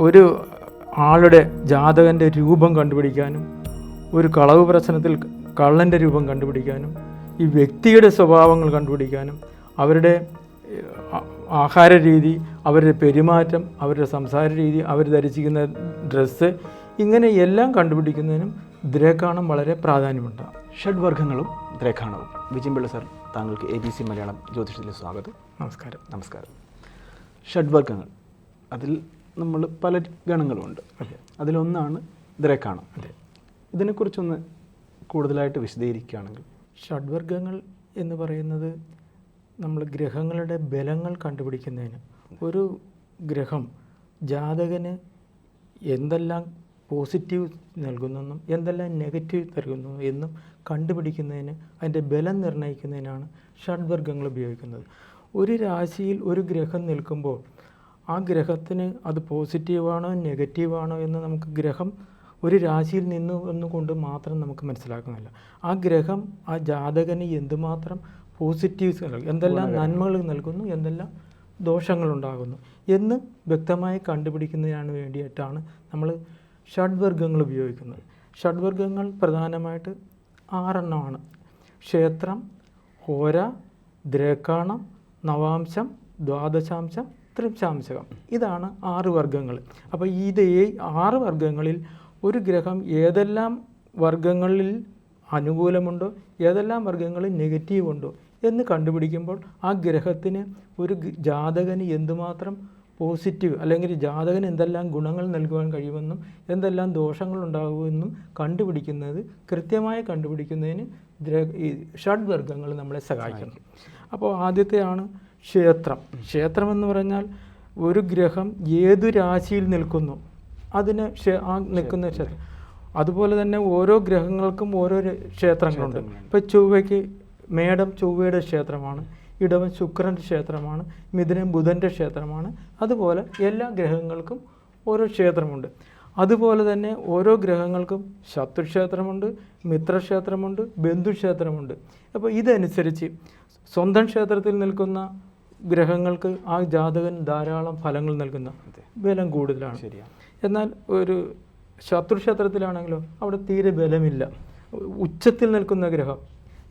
ഒരു ആളുടെ ജാതകൻ്റെ രൂപം കണ്ടുപിടിക്കാനും ഒരു കളവ് പ്രശ്നത്തിൽ കള്ളൻ്റെ രൂപം കണ്ടുപിടിക്കാനും ഈ വ്യക്തിയുടെ സ്വഭാവങ്ങൾ കണ്ടുപിടിക്കാനും അവരുടെ ആഹാര രീതി, അവരുടെ പെരുമാറ്റം, അവരുടെ സംസാര രീതി, അവർ ധരിച്ചിരിക്കുന്ന ഡ്രസ്സ്, ഇങ്ങനെ എല്ലാം കണ്ടുപിടിക്കുന്നതിനും ദ്രേഖാണം വളരെ പ്രാധാന്യമുണ്ട്. ഷഡ്വർഗ്ഗങ്ങളും ദ്രേഖാണവും. വിജയൻപിള്ള സാർ, താങ്കൾക്ക് ABC മലയാളം ജ്യോതിഷത്തിൽ സ്വാഗതം. നമസ്കാരം. ഷഡ്വർഗ്ഗങ്ങൾ, അതിൽ നമ്മൾ പല ഗണങ്ങളുമുണ്ട്. അതിലൊന്നാണ് ദ്രേഖാണം. ഇതിനെക്കുറിച്ചൊന്ന് കൂടുതലായിട്ട് വിശദീകരിക്കുകയാണെങ്കിൽ. ഷഡ്വർഗ്ഗങ്ങൾ എന്ന് പറയുന്നത് നമ്മൾ ഗ്രഹങ്ങളുടെ ബലങ്ങൾ കണ്ടുപിടിക്കുന്നതിന്, ഒരു ഗ്രഹം ജാതകന് എന്തെല്ലാം പോസിറ്റീവ് നൽകുന്നെന്നും എന്തെല്ലാം നെഗറ്റീവ് നൽകുന്നു എന്നും കണ്ടുപിടിക്കുന്നതിന്, അതിൻ്റെ ബലം നിർണ്ണയിക്കുന്നതിനാണ് ഷഡ്വർഗ്ഗങ്ങൾ ഉപയോഗിക്കുന്നത്. ഒരു രാശിയിൽ ഒരു ഗ്രഹം നിൽക്കുമ്പോൾ ആ ഗ്രഹത്തിന് അത് പോസിറ്റീവാണോ നെഗറ്റീവാണോ എന്ന് നമുക്ക് ഗ്രഹം ഒരു രാശിയിൽ നിന്ന് ഒന്നുകൊണ്ട് മാത്രം നമുക്ക് മനസ്സിലാക്കുന്നില്ല. ആ ഗ്രഹം ആ ജാതകന് എന്തുമാത്രം പോസിറ്റീവ്സ് നൽകും, എന്തെല്ലാം നന്മകൾ നൽകുന്നു, എന്തെല്ലാം ദോഷങ്ങളുണ്ടാകുന്നു എന്ന് വ്യക്തമായി കണ്ടുപിടിക്കുന്നതിന് വേണ്ടിയിട്ടാണ് നമ്മൾ ഷഡ്വർഗ്ഗങ്ങൾ ഉപയോഗിക്കുന്നത്. ഷഡ്വർഗ്ഗങ്ങൾ പ്രധാനമായിട്ട് 6 എണ്ണമാണ്. ക്ഷേത്രം, ഹോര, ദ്രേഖാണം, നവാംശം, ദ്വാദശാംശം, ത്രിംശാംശകം. ഇതാണ് 6 വർഗ്ഗങ്ങൾ. അപ്പോൾ ഈ 6 വർഗ്ഗങ്ങളിൽ ഒരു ഗ്രഹം ഏതെല്ലാം വർഗ്ഗങ്ങളിൽ അനുകൂലമുണ്ടോ, ഏതെല്ലാം വർഗ്ഗങ്ങളിൽ നെഗറ്റീവ് ഉണ്ടോ എന്ന് കണ്ടുപിടിക്കുമ്പോൾ ആ ഗ്രഹത്തിന് ഒരു ജാതകന് എന്തുമാത്രം പോസിറ്റീവ്, അല്ലെങ്കിൽ ജാതകന് എന്തെല്ലാം ഗുണങ്ങൾ നൽകുവാൻ കഴിയുമെന്നും എന്തെല്ലാം ദോഷങ്ങളുണ്ടാകുമെന്നും കൃത്യമായി കണ്ടുപിടിക്കുന്നതിന് ഈ ഷഡ്വർഗ്ഗങ്ങൾ നമ്മളെ സഹായിക്കുന്നു. അപ്പോൾ ആദ്യത്തെയാണ് ക്ഷേത്രം. ക്ഷേത്രം എന്ന് പറഞ്ഞാൽ ഒരു ഗ്രഹം ഏതു രാശിയിൽ നിൽക്കുന്നു അതിന് ആ നിൽക്കുന്ന ക്ഷേത്രം. അതുപോലെ തന്നെ ഓരോ ഗ്രഹങ്ങൾക്കും ഓരോ ക്ഷേത്രങ്ങളുണ്ട്. ഇപ്പോൾ ചൊവ്വയ്ക്ക് മേടം ചൊവ്വയുടെ ക്ഷേത്രമാണ്, ഇടവൻ ശുക്രൻ്റെ ക്ഷേത്രമാണ്, മിഥുനം ബുധൻ്റെ ക്ഷേത്രമാണ്. അതുപോലെ എല്ലാ ഗ്രഹങ്ങൾക്കും ഓരോ ക്ഷേത്രമുണ്ട്. അതുപോലെ തന്നെ ഓരോ ഗ്രഹങ്ങൾക്കും ശത്രുക്ഷേത്രമുണ്ട്, മിത്രക്ഷേത്രമുണ്ട്, ബന്ധുക്ഷേത്രമുണ്ട്. അപ്പോൾ ഇതനുസരിച്ച് സ്വന്തം ക്ഷേത്രത്തിൽ നിൽക്കുന്ന ഗ്രഹങ്ങൾക്ക് ആ ജാതകൻ ധാരാളം ഫലങ്ങൾ നൽകുന്ന ബലം കൂടുതലാണ്. എന്നാൽ ഒരു ശത്രുക്ഷേത്രത്തിലാണെങ്കിലോ അവിടെ തീരെ ബലമില്ല. ഉച്ചത്തിൽ നിൽക്കുന്ന ഗ്രഹം,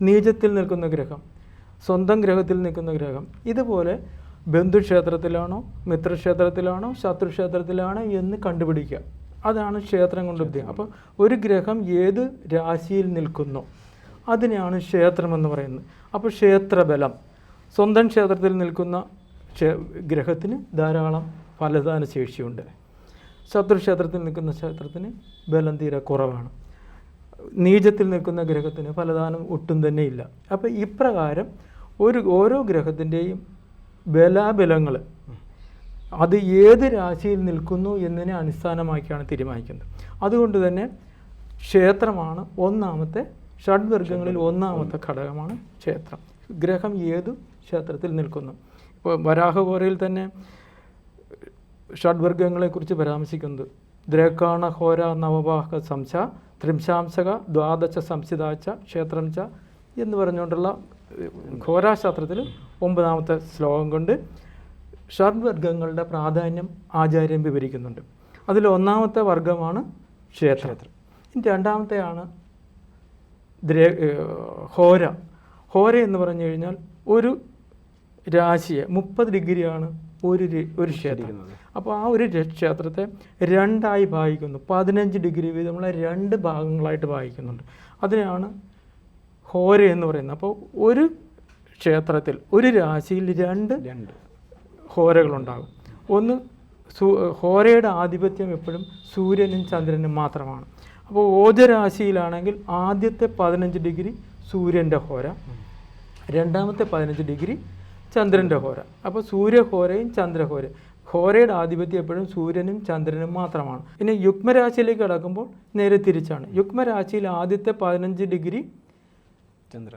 നീചത്തിൽ നിൽക്കുന്ന ഗ്രഹം, സ്വന്തം ഗ്രഹത്തിൽ നിൽക്കുന്ന ഗ്രഹം, ഇതുപോലെ ബന്ധുക്ഷേത്രത്തിലാണോ മിത്രക്ഷേത്രത്തിലാണോ ശത്രുക്ഷേത്രത്തിലാണോ എന്ന് കണ്ടുപിടിക്കുക. അതാണ് ക്ഷേത്രം കൊണ്ട് ഉദ്ദേശം. അപ്പോൾ ഒരു ഗ്രഹം ഏത് രാശിയിൽ നിൽക്കുന്നോ അതിനെയാണ് ക്ഷേത്രമെന്ന് പറയുന്നത്. അപ്പോൾ ക്ഷേത്രബലം, സ്വന്തം ക്ഷേത്രത്തിൽ നിൽക്കുന്ന ഗ്രഹത്തിന് ധാരാളം ഫലദാന ശേഷിയുണ്ട്. ശത്രുക്ഷേത്രത്തിൽ നിൽക്കുന്ന ക്ഷേത്രത്തിന് ബലം തീരെ കുറവാണ്. നീചത്തിൽ നിൽക്കുന്ന ഗ്രഹത്തിന് ഫലദാനം ഒട്ടും തന്നെ ഇല്ല. അപ്പോൾ ഇപ്രകാരം ഓരോ ഗ്രഹത്തിൻ്റെയും ബലാബലങ്ങൾ അത് ഏത് രാശിയിൽ നിൽക്കുന്നു എന്നതിനെ അടിസ്ഥാനമാക്കിയാണ് തീരുമാനിക്കുന്നത്. അതുകൊണ്ട് തന്നെ ക്ഷേത്രമാണ് ഒന്നാമത്തെ ഷഡ്വർഗ്ഗങ്ങളിൽ ഒന്നാമത്തെ ഘടകമാണ് ക്ഷേത്രം. ഗ്രഹം ഏതു ക്ഷേത്രത്തിൽ നിൽക്കുന്നു. ഇപ്പോൾ വരാഹഹോരയിൽ തന്നെ ഷഡ്വർഗ്ഗങ്ങളെക്കുറിച്ച് പരാമർശിക്കുന്നത് ദ്രേഖാണ ഹോര നവവാഹക സംശ ത്രിംശാംശക ദ്വാദശ സംസിതാച്ച ക്ഷേത്രം ച എന്ന് പറഞ്ഞുകൊണ്ടുള്ള ഘോരാശാസ്ത്രത്തിൽ 9ാമത്തെ ശ്ലോകം കൊണ്ട് ഷഡ്വർഗ്ഗങ്ങളുടെ പ്രാധാന്യം ആചാര്യം വിവരിക്കുന്നുണ്ട്. അതിൽ 1ാമത്തെ വർഗ്ഗമാണ് ക്ഷേത്രം. രണ്ടാമത്തെയാണ് ഹോര. ഹോര എന്ന് പറഞ്ഞു കഴിഞ്ഞാൽ ഒരു രാശിയെ 30 ഡിഗ്രിയാണ് ഒരു ക്ഷേത്രം. അപ്പോൾ ആ ഒരു ക്ഷേത്രത്തെ 2ആയി ഭാഗിക്കുന്നു. 15 ഡിഗ്രി വീതമുള്ള 2 ഭാഗങ്ങളായിട്ട് ഭാഗിക്കുന്നുണ്ട്. അതിനാണ് ഹോര എന്ന് പറയുന്നത്. അപ്പോൾ ഒരു ക്ഷേത്രത്തിൽ ഒരു രാശിയിൽ 2 ഹോരകളുണ്ടാകും. ഒന്ന് ഹോരയുടെ ആധിപത്യം എപ്പോഴും സൂര്യനും ചന്ദ്രനും മാത്രമാണ്. അപ്പോൾ ഓജരാശിയിലാണെങ്കിൽ ആദ്യത്തെ 15 ഡിഗ്രി സൂര്യൻ്റെ ഹോര, രണ്ടാമത്തെ 15 ഡിഗ്രി ചന്ദ്രൻ്റെ ഹോര. അപ്പോൾ സൂര്യഹോരയും ചന്ദ്രഹോരയും. ഹോരയുടെ ആധിപത്യം എപ്പോഴും സൂര്യനും ചന്ദ്രനും മാത്രമാണ്. ഇനി യുഗ്മരാശിയിലേക്ക് കടക്കുമ്പോൾ നേരെ തിരിച്ചാണ്. യുഗ്മരാശിയിൽ ആദ്യത്തെ 15 ഡിഗ്രി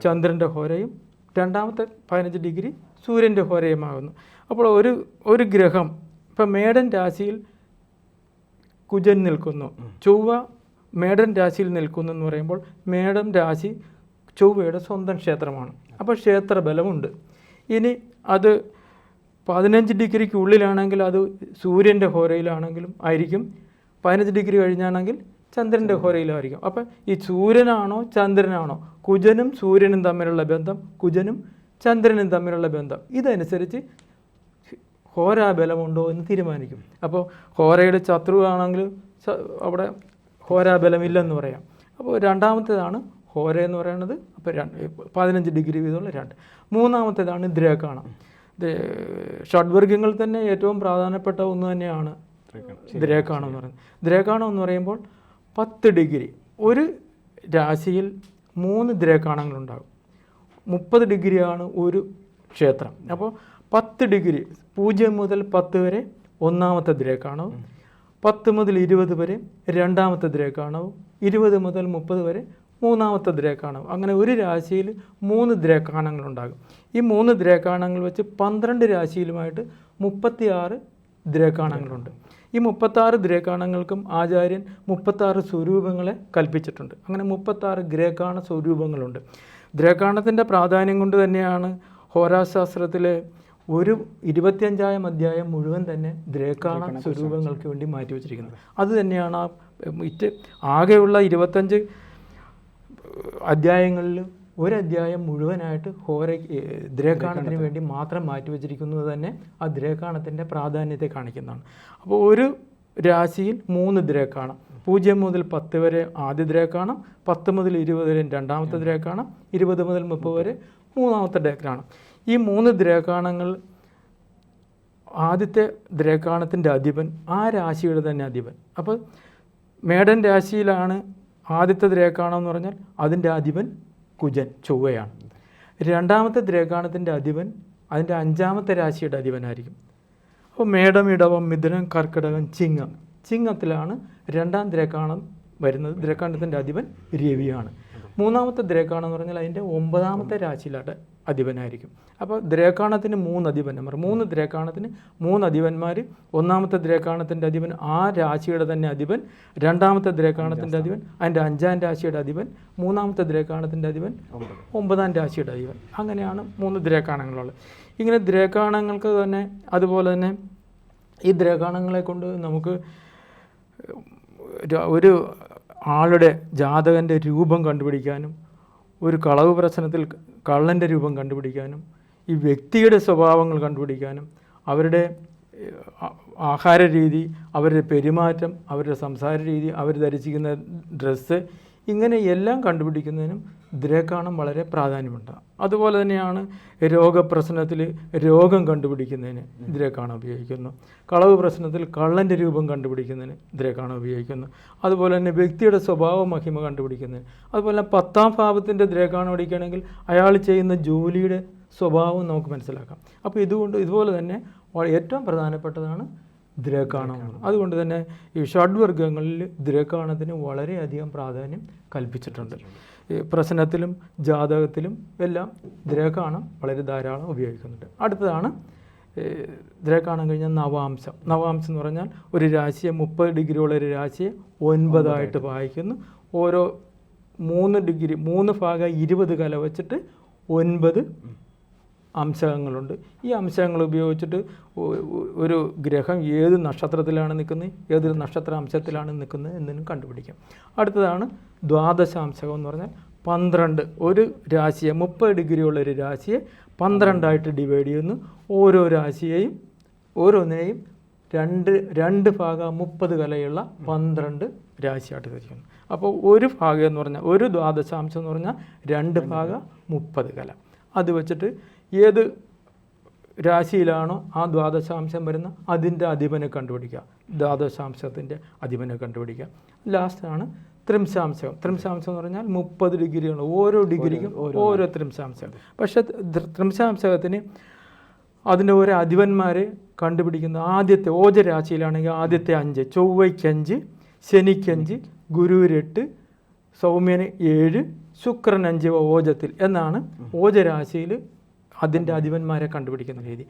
ചന്ദ്രൻ്റെ ഹോരയും രണ്ടാമത്തെ 15 ഡിഗ്രി സൂര്യൻ്റെ ഹോരയുമാകുന്നു. അപ്പോൾ ഒരു ഗ്രഹം ഇപ്പം മേടൻ രാശിയിൽ കുജൻ നിൽക്കുന്നു, ചൊവ്വ മേടൻ രാശിയിൽ നിൽക്കുന്നു എന്ന് പറയുമ്പോൾ മേടൻ രാശി ചൊവ്വയുടെ സ്വന്തം ക്ഷേത്രമാണ്. അപ്പോൾ ക്ഷേത്രബലമുണ്ട്. ഇനി അത് 15 ഡിഗ്രിക്കുള്ളിലാണെങ്കിൽ അത് സൂര്യൻ്റെ ഹോരയിലാണെങ്കിലും ആയിരിക്കും. 15 ഡിഗ്രി കഴിഞ്ഞാണെങ്കിൽ ചന്ദ്രൻ്റെ ഹോരയിലായിരിക്കും. അപ്പം ഈ സൂര്യനാണോ ചന്ദ്രനാണോ, കുജനും സൂര്യനും തമ്മിലുള്ള ബന്ധം, കുജനും ചന്ദ്രനും തമ്മിലുള്ള ബന്ധം, ഇതനുസരിച്ച് ഹോരാബലമുണ്ടോ എന്ന് തീരുമാനിക്കും. അപ്പോൾ ഹോരയുടെ ശത്രുവാണെങ്കിൽ അവിടെ ഹോരാബലമില്ലെന്ന് പറയാം. അപ്പോൾ രണ്ടാമത്തേതാണ് ഹോര എന്ന് പറയുന്നത്. അപ്പോൾ 15 ഡിഗ്രി വീതമുള്ള 2. മൂന്നാമത്തേതാണ് ദ്രേകാണം. ഷഡ്വർഗ്ഗങ്ങളിൽ തന്നെ ഏറ്റവും പ്രധാനപ്പെട്ട ഒന്ന് തന്നെയാണ് ദ്രേകാണം എന്ന് പറയുന്നത്. ദ്രേകാണം എന്ന് പറയുമ്പോൾ 10 ഡിഗ്രി, ഒരു രാശിയിൽ 3 ദ്രേകാണങ്ങളുണ്ടാകും. 30 ഡിഗ്രിയാണ് ഒരു ക്ഷേത്രം. അപ്പോൾ 10 ഡിഗ്രി 0 മുതൽ 10 വരെ ഒന്നാമത്തെ ദ്രേകാണവും, 10 മുതൽ 20 വരെ രണ്ടാമത്തെ ദ്രേകാണവും, 20 മുതൽ 30 വരെ മൂന്നാമത്തെ ദ്രേകാണവും. അങ്ങനെ ഒരു രാശിയിൽ 3 ദ്രേകാണങ്ങളുണ്ടാകും. ഈ 3 ദ്രേകാണങ്ങൾ വെച്ച് 12 രാശിയിലുമായിട്ട് 36 ദ്രേകാണങ്ങളുണ്ട്. ഈ 36 ദ്രേകാണങ്ങൾക്കും ആചാര്യൻ 36 സ്വരൂപങ്ങളെ കൽപ്പിച്ചിട്ടുണ്ട്. അങ്ങനെ 36 ഗ്രേകാണ സ്വരൂപങ്ങളുണ്ട്. ദ്രേകാണത്തിൻ്റെ പ്രാധാന്യം കൊണ്ട് തന്നെയാണ് ഹോരാശാസ്ത്രത്തിലെ ഒരു 25-ാം അധ്യായം മുഴുവൻ തന്നെ ദ്രേകാണ സ്വരൂപങ്ങൾക്ക് വേണ്ടി മാറ്റിവെച്ചിരിക്കുന്നത്. അത് തന്നെയാണ് ആകെയുള്ള 25 അധ്യായങ്ങളിൽ ഒരധ്യായം മുഴുവനായിട്ട് ദ്രേകാണത്തിന് വേണ്ടി മാത്രം മാറ്റിവെച്ചിരിക്കുന്നത് തന്നെ ആ ദ്രേകാണത്തിൻ്റെ പ്രാധാന്യത്തെ കാണിക്കുന്നതാണ്. അപ്പോൾ ഒരു രാശിയിൽ 3 ദ്രേകാണം, 0 മുതൽ 10 വരെ ആദ്യ ദ്രേകാണം, 10 മുതൽ 20 വരെ രണ്ടാമത്തെ ദ്രേകാണം, 20 മുതൽ 30 വരെ മൂന്നാമത്തെ ദ്രേകാണം. ഈ 3 ദ്രേകാണങ്ങൾ, ആദ്യത്തെ ദ്രേകാണത്തിൻ്റെ അധിപൻ ആ രാശിയുടെ തന്നെ അധിപൻ. അപ്പോൾ മേടൻ രാശിയിലാണ് ആദ്യത്തെ ദ്രേകാണം എന്ന് പറഞ്ഞാൽ അതിൻ്റെ അധിപൻ കുജൻ, ചൊവ്വയാണ്. രണ്ടാമത്തെ ദ്രേകാണത്തിൻ്റെ അധിപൻ അതിൻ്റെ 5-ാമത്തെ രാശിയുടെ അധിപനായിരിക്കും. അപ്പോൾ മേടം, ഇടവം, മിഥുനം, കർക്കിടകം, ചിങ്ങം. ചിങ്ങത്തിലാണ് 2-ാം ദ്രേകാണം വരുന്നത്. ദ്രേകാണത്തിൻ്റെ അധിപൻ രവിയാണ്. മൂന്നാമത്തെ ദ്രേകാണം എന്ന് പറഞ്ഞാൽ അതിൻ്റെ 9-ാമത്തെ രാശിയിലായിട്ട് അധിപനായിരിക്കും. അപ്പോൾ ദ്രേകാണത്തിന് 3 അധിപന്മാർ, 3 ദ്രേകാണത്തിന് 3 അധിപന്മാർ. ഒന്നാമത്തെ ദ്രേകാണത്തിൻ്റെ അധിപൻ ആ രാശിയുടെ തന്നെ അധിപൻ, രണ്ടാമത്തെ ദ്രേകാണത്തിൻ്റെ അധിപൻ അതിൻ്റെ 5-ാം രാശിയുടെ അധിപൻ, മൂന്നാമത്തെ ദ്രേകാണത്തിൻ്റെ അധിപൻ 9-ാം രാശിയുടെ അധിപൻ. അങ്ങനെയാണ് 3 ദ്രേകാണങ്ങളുള്ളത്. ഇങ്ങനെ ദ്രേകാണങ്ങൾക്ക് തന്നെ അതുപോലെ തന്നെ ഈ ദ്രേകാണങ്ങളെ കൊണ്ട് നമുക്ക് ഒരു ആളുടെ ജാതകൻ്റെ രൂപം കണ്ടുപിടിക്കാനും, ഒരു കളവ് പ്രശ്നത്തിൽ കള്ളൻ്റെ രൂപം കണ്ടുപിടിക്കാനും, ഈ വ്യക്തിയുടെ സ്വഭാവങ്ങൾ കണ്ടുപിടിക്കാനും, അവരുടെ ആഹാര രീതി, അവരുടെ പെരുമാറ്റം, അവരുടെ സംസാര രീതി, അവർ ധരിച്ചിരിക്കുന്ന ഡ്രസ്സ്, ഇങ്ങനെ എല്ലാം കണ്ടുപിടിക്കുന്നതിനും ദ്രേകാണം വളരെ പ്രാധാന്യമുണ്ട്. അതുപോലെ തന്നെയാണ് രോഗപ്രശ്നത്തിൽ രോഗം കണ്ടുപിടിക്കുന്നതിന് ദ്രേകാണം ഉപയോഗിക്കുന്നു. കളവ് പ്രശ്നത്തിൽ കള്ളൻ്റെ രൂപം കണ്ടുപിടിക്കുന്നതിന് ദ്രേകാണം ഉപയോഗിക്കുന്നു. അതുപോലെ തന്നെ വ്യക്തിയുടെ സ്വഭാവ മഹിമ കണ്ടുപിടിക്കുന്നതിന്. അതുപോലെ 10-ാം ഭാവത്തിൻ്റെ ദ്രേകാണം അടിക്കുകയാണെങ്കിൽ അയാൾ ചെയ്യുന്ന ജോലിയുടെ സ്വഭാവം നമുക്ക് മനസ്സിലാക്കാം. അപ്പോൾ ഇതുപോലെ തന്നെ ഏറ്റവും പ്രധാനപ്പെട്ടതാണ് ദ്രേകാണം. അതുകൊണ്ട് തന്നെ ഈ ഷഡ്വർഗ്ഗങ്ങളിൽ ദ്രേകാണത്തിന് വളരെയധികം പ്രാധാന്യം കൽപ്പിച്ചിട്ടുണ്ട്. ഈ പ്രശ്നത്തിലും ജാതകത്തിലും എല്ലാം ദ്രേകാണം വളരെ ധാരാളം ഉപയോഗിക്കുന്നുണ്ട്. അടുത്തതാണ് ദ്രേകാണം കഴിഞ്ഞാൽ നവാംശം. നവാംശം എന്ന് പറഞ്ഞാൽ ഒരു രാശിയെ 30 ഡിഗ്രി ഉള്ള ഒരു രാശിയെ 9 ഭാഗിക്കുന്നു. ഓരോ 3 ഡിഗ്രി 3 ഭാഗം 20 കല വെച്ചിട്ട് 9 അംശങ്ങളുണ്ട്. ഈ അംശങ്ങൾ ഉപയോഗിച്ചിട്ട് ഒരു ഗ്രഹം ഏത് നക്ഷത്രത്തിലാണ് നിൽക്കുന്നത്, ഏതൊരു നക്ഷത്ര അംശത്തിലാണ് നിൽക്കുന്നത് എന്നതിനും കണ്ടുപിടിക്കാം. അടുത്തതാണ് ദ്വാദശാംശകം എന്ന് പറഞ്ഞാൽ 12. ഒരു രാശിയെ 30 ഡിഗ്രി ഉള്ള ഒരു രാശിയെ 12 ഡിവൈഡ് ചെയ്യുന്നു. ഓരോ രാശിയെയും ഓരോന്നിനെയും 2 ഭാഗം 30 കലയുള്ള 12 രാശിയായിട്ട് തിരിക്കുന്നു. അപ്പോൾ ഒരു ഭാഗം എന്ന് പറഞ്ഞാൽ ഒരു ദ്വാദശാംശം എന്ന് പറഞ്ഞാൽ 2 ഭാഗം 30 കല. അത് വെച്ചിട്ട് ഏത് രാശിയിലാണോ ആ ദ്വാദശാംശം വരുന്ന അതിൻ്റെ അധിപനെ കണ്ടുപിടിക്കുക, ദ്വാദശാംശത്തിൻ്റെ അധിപനെ കണ്ടുപിടിക്കുക. ലാസ്റ്റാണ് ത്രിംശാംശകം. ത്രിംശാംശം എന്ന് പറഞ്ഞാൽ 30 ഡിഗ്രിയാണ്, ഓരോ ഡിഗ്രിക്കും ഓരോ ത്രിംശാംശം. പക്ഷേ ത്രിംശാംശകത്തിന് അതിൻ്റെ ഓരോ അധിപന്മാരെ കണ്ടുപിടിക്കുന്ന ആദ്യത്തെ ഓജരാശിയിലാണെങ്കിൽ ആദ്യത്തെ 5, ചൊവ്വയ്ക്ക് 5, ശനിക്ക് 5, ഗുരുവിന് 8, സൗമ്യന് 7, ശുക്രൻ 5 ഓജത്തിൽ എന്നാണ് ഓജരാശിയിൽ അതിൻ്റെ അധിപന്മാരെ കണ്ടുപിടിക്കുന്ന രീതി.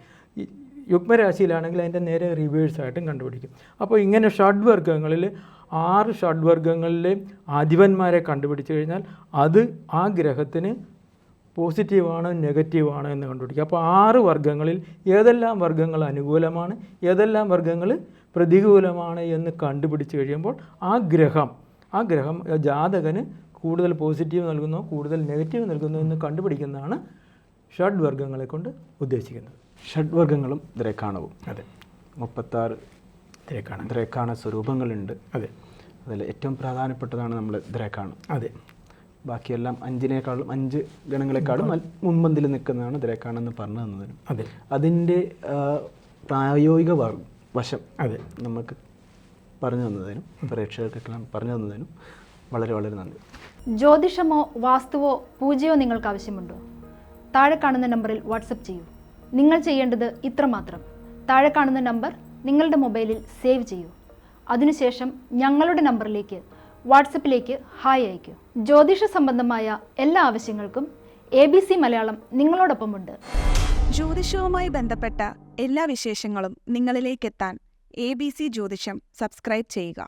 യുഗ്മരാശിയിലാണെങ്കിൽ അതിൻ്റെ നേരെ റിവേഴ്സായിട്ടും കണ്ടുപിടിക്കും. അപ്പോൾ ഇങ്ങനെ ഷഡ്വർഗ്ഗങ്ങളിൽ 6 ഷഡ്വർഗ്ഗങ്ങളിലെ അധിപന്മാരെ കണ്ടുപിടിച്ച് കഴിഞ്ഞാൽ അത് ആ ഗ്രഹത്തിന് പോസിറ്റീവാണ് നെഗറ്റീവാണ് എന്ന് കണ്ടുപിടിക്കുക. അപ്പോൾ 6 വർഗ്ഗങ്ങളിൽ ഏതെല്ലാം വർഗ്ഗങ്ങൾ അനുകൂലമാണ്, ഏതെല്ലാം വർഗ്ഗങ്ങൾ പ്രതികൂലമാണ് എന്ന് കണ്ടുപിടിച്ച് കഴിയുമ്പോൾ ആ ഗ്രഹം ജാതകന് കൂടുതൽ പോസിറ്റീവ് നൽകുന്നോ കൂടുതൽ നെഗറ്റീവ് നൽകുന്നോ എന്ന് കണ്ടുപിടിക്കുന്നതാണ് ഷഡ്വർഗ്ഗങ്ങളെ കൊണ്ട് ഉദ്ദേശിക്കുന്നത്. ഷഡ്വർഗ്ഗങ്ങളും ദ്രേഖാണവും. അതെ, 36 ദ്രേഖാണ സ്വരൂപങ്ങളുണ്ട്. അതെ, അതിൽ ഏറ്റവും പ്രധാനപ്പെട്ടതാണ് നമ്മൾ ദ്രേഖാണം. അതെ, ബാക്കിയെല്ലാം 5 ഗണങ്ങളെക്കാളും മുൻപന്തിൽ നിൽക്കുന്നതാണ് ദ്രേഖാണം എന്ന് പറഞ്ഞു തന്നതിനും അതെ അതിൻ്റെ പ്രായോഗിക വശം അതെ നമുക്ക് പറഞ്ഞു തന്നതിനും പ്രേക്ഷകർക്കെല്ലാം പറഞ്ഞു തന്നതിനും വളരെ വളരെ നന്ദി. ജ്യോതിഷമോ വാസ്തുവോ പൂജയോ നിങ്ങൾക്ക് ആവശ്യമുണ്ടോ? താഴെ കാണുന്ന നമ്പറിൽ വാട്സപ്പ് ചെയ്യൂ. നിങ്ങൾ ചെയ്യേണ്ടത് ഇത്രമാത്രം: താഴെ കാണുന്ന നമ്പർ നിങ്ങളുടെ മൊബൈലിൽ സേവ് ചെയ്യൂ. അതിനുശേഷം ഞങ്ങളുടെ നമ്പറിലേക്ക് വാട്സപ്പിലേക്ക് ഹായ് അയയ്ക്കൂ. ജ്യോതിഷ സംബന്ധമായ എല്ലാ ആവശ്യങ്ങൾക്കും ABC മലയാളം നിങ്ങളോടൊപ്പമുണ്ട്. ജ്യോതിഷവുമായി ബന്ധപ്പെട്ട എല്ലാ വിശേഷങ്ങളും നിങ്ങളിലേക്കെത്താൻ ABC ജ്യോതിഷം സബ്സ്ക്രൈബ് ചെയ്യുക.